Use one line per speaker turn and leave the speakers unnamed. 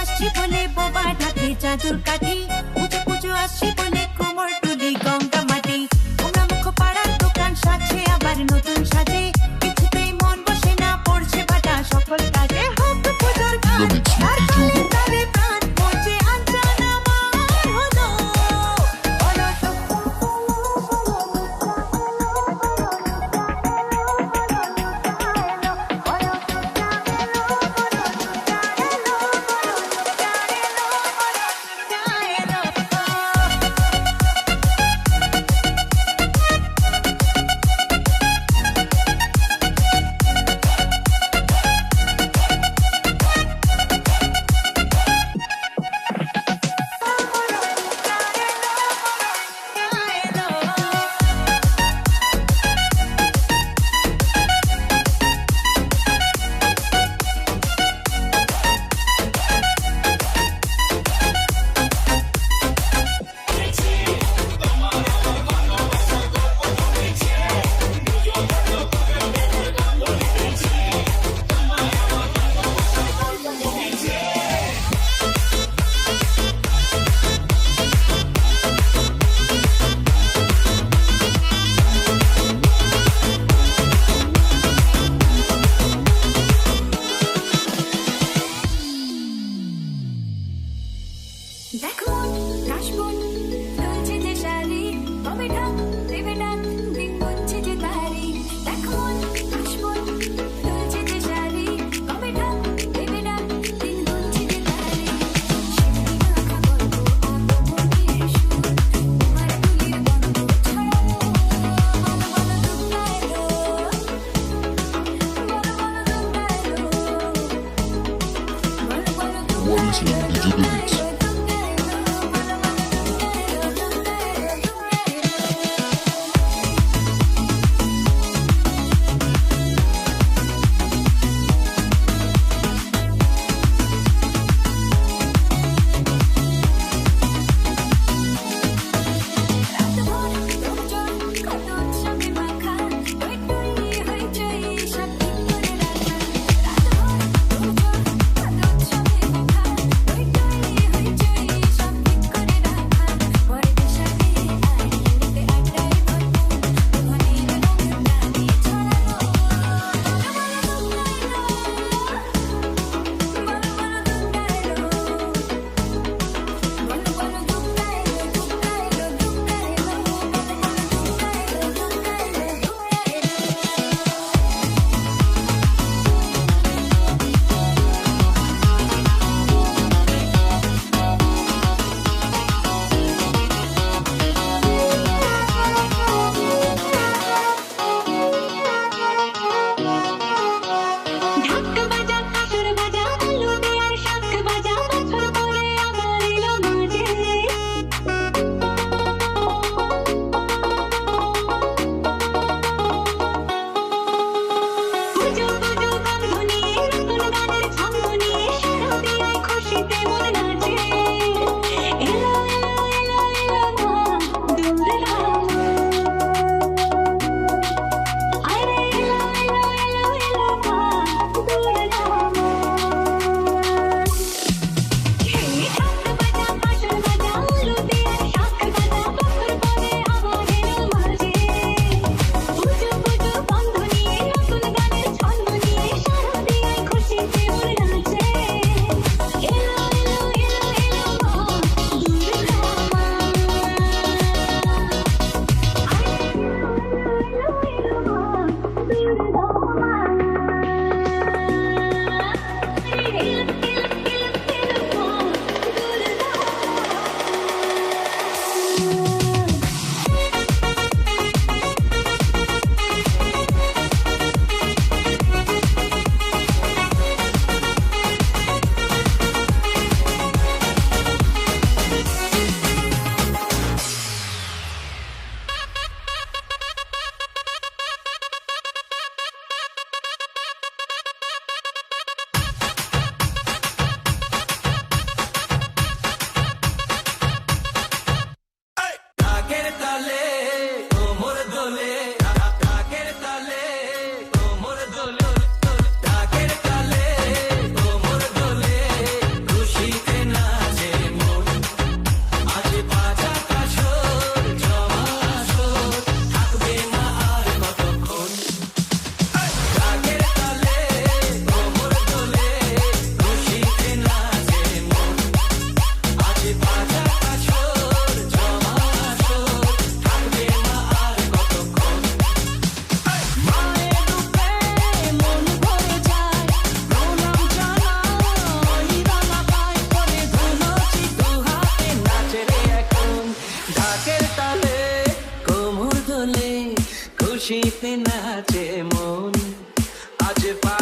আসছি বলে বোবা ঢাকে চাদর কাঠি, পুজো পুজো আসছি বলে কোমর তুলি গঙ্গা মাটি। তোমরা মুখ পাড়ার দোকান সাজছে আবার নতুন সাজে, কিছুতেই মন বসে না, পড়ছে বাটা সকল কাজে। হোক পুজোর গান আর তারে প্রাণ পড়ছে আঞ্চান আমার হলো। দেখো কাশবন দুলছে যে শাড়ি, কবে ঢাক দেবে ডাক, দিন গুনছে যে তারি। দেখো কাশবন দুলছে যে শাড়ি, কবে ঢাক দেবে ডাক, দিন গুনছে যে তারি। শিউলি মাখা গল্প আগমনের সুর, তোমার তুলির গন্ধ ছড়ালো। বলো বলো দুর্গা এলো, বলো বলো দুর্গা এলো, বলো বলো
What is it? Did you do it?
রাত ভর
খুশিতে নাচে মন, আজ পা